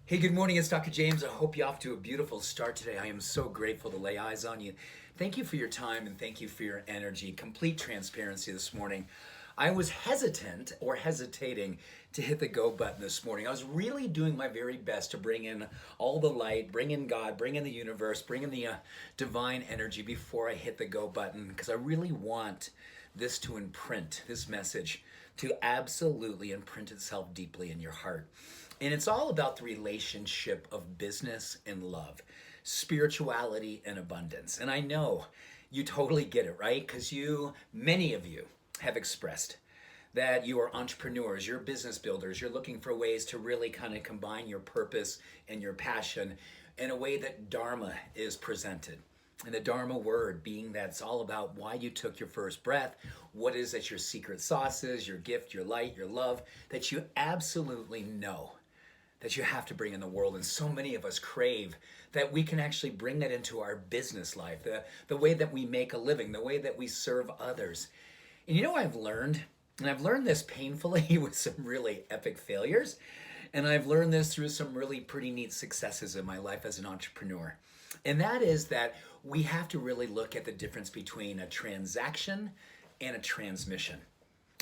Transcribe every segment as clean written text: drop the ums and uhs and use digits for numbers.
Hey, good morning. It's Dr. James. I hope you're off to a beautiful start today. I am so grateful to lay eyes on you. Thank you for your time and thank you for your energy. Complete transparency this morning. I was hesitant or hesitating to hit the go button this morning. I was really doing my very best to bring in all the light, bring in God, bring in the universe, bring in the divine energy before I hit the go button, because I really want this to imprint, this message to absolutely imprint itself deeply in your heart. And it's all about the relationship of business and love, spirituality and abundance. And I know you totally get it, right? Because many of you have expressed that you are entrepreneurs, you're business builders, you're looking for ways to really kind of combine your purpose and your passion in a way that dharma is presented. And the dharma word being that it's all about why you took your first breath, what is that your secret sauce is, your gift, your light, your love, that you absolutely know that you have to bring in the world. And so many of us crave that we can actually bring that into our business life, the way that we make a living, the way that we serve others. And you know what I've learned? And I've learned this painfully with some really epic failures. And I've learned this through some really pretty neat successes in my life as an entrepreneur. And that is that we have to really look at the difference between a transaction and a transmission.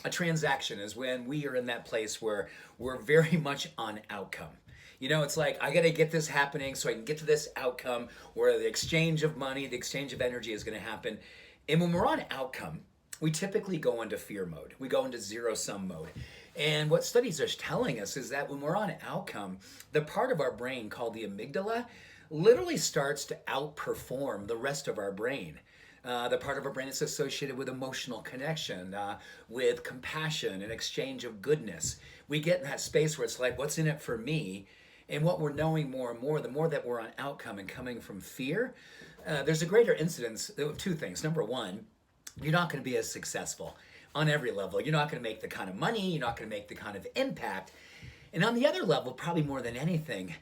A transaction is when we are in that place where we're very much on outcome. You know, it's like, I got to get this happening so I can get to this outcome where the exchange of money, the exchange of energy is going to happen. And when we're on outcome, we typically go into fear mode. We go into zero-sum mode. And what studies are telling us is that when we're on outcome, the part of our brain called the amygdala literally starts to outperform the rest of our brain. The part of our brain is associated with emotional connection, with compassion and exchange of goodness. We get in that space where it's like, what's in it for me? And what we're knowing more and more, the more that we're on outcome and coming from fear, there's a greater incidence of two things. Number one, you're not going to be as successful on every level. You're not going to make the kind of money. You're not going to make the kind of impact. And on the other level, probably more than anything,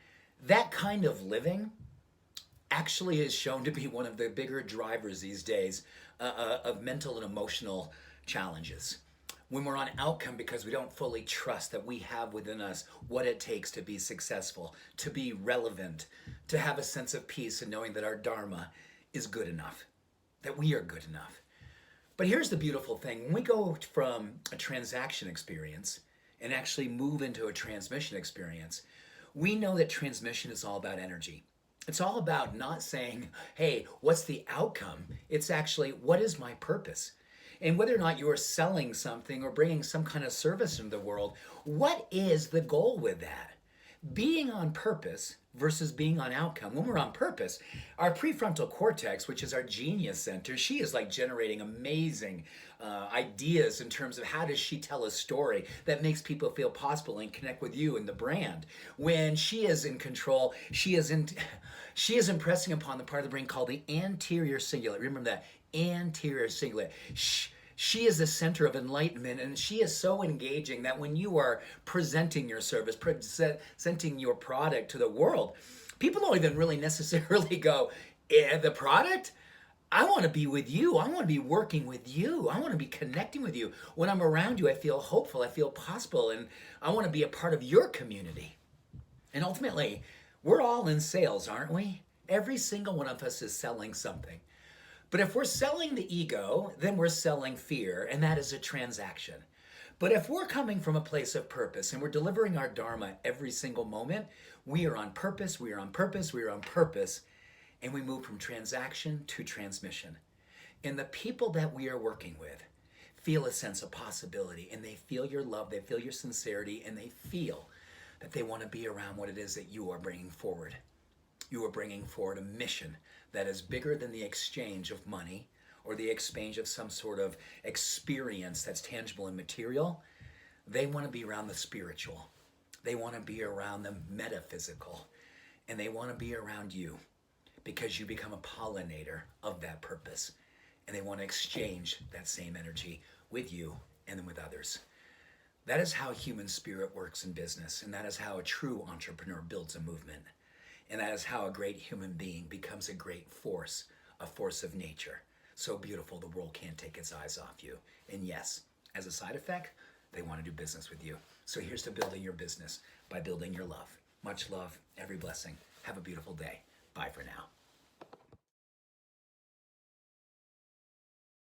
that kind of living actually is shown to be one of the bigger drivers these days of mental and emotional challenges. When we're on outcome because we don't fully trust that we have within us what it takes to be successful, to be relevant, to have a sense of peace and knowing that our dharma is good enough, that we are good enough. But here's the beautiful thing. When we go from a transaction experience and actually move into a transmission experience, we know that transmission is all about energy. It's all about not saying, hey, what's the outcome? It's actually, what is my purpose? And whether or not you are selling something or bringing some kind of service into the world, what is the goal with that? Being on purpose versus being on outcome. When we're on purpose, our prefrontal cortex, which is our genius center, she is like generating amazing ideas in terms of how does she tell a story that makes people feel possible and connect with you and the brand. When she is in control, she is impressing upon the part of the brain called the anterior cingulate. Remember that, anterior cingulate. She is the center of enlightenment, and she is so engaging that when you are presenting your service, presenting your product to the world, people don't even really necessarily go, the product? I want to be with you. I want to be working with you. I want to be connecting with you. When I'm around you, I feel hopeful. I feel possible, and I want to be a part of your community. And ultimately, we're all in sales, aren't we? Every single one of us is selling something. But if we're selling the ego, then we're selling fear, and that is a transaction. But if we're coming from a place of purpose and we're delivering our dharma every single moment, we are on purpose, we are on purpose, we are on purpose, and we move from transaction to transmission. And the people that we are working with feel a sense of possibility, and they feel your love, they feel your sincerity, and they feel that they want to be around what it is that you are bringing forward. You are bringing forward a mission that is bigger than the exchange of money or the exchange of some sort of experience that's tangible and material. They want to be around the spiritual. They want to be around the metaphysical. And they want to be around you because you become a pollinator of that purpose. And they want to exchange that same energy with you and then with others. That is how human spirit works in business. And that is how a true entrepreneur builds a movement. And that is how a great human being becomes a great force, a force of nature. So beautiful, the world can't take its eyes off you. And yes, as a side effect, they want to do business with you. So here's to building your business by building your love. Much love, every blessing. Have a beautiful day. Bye for now.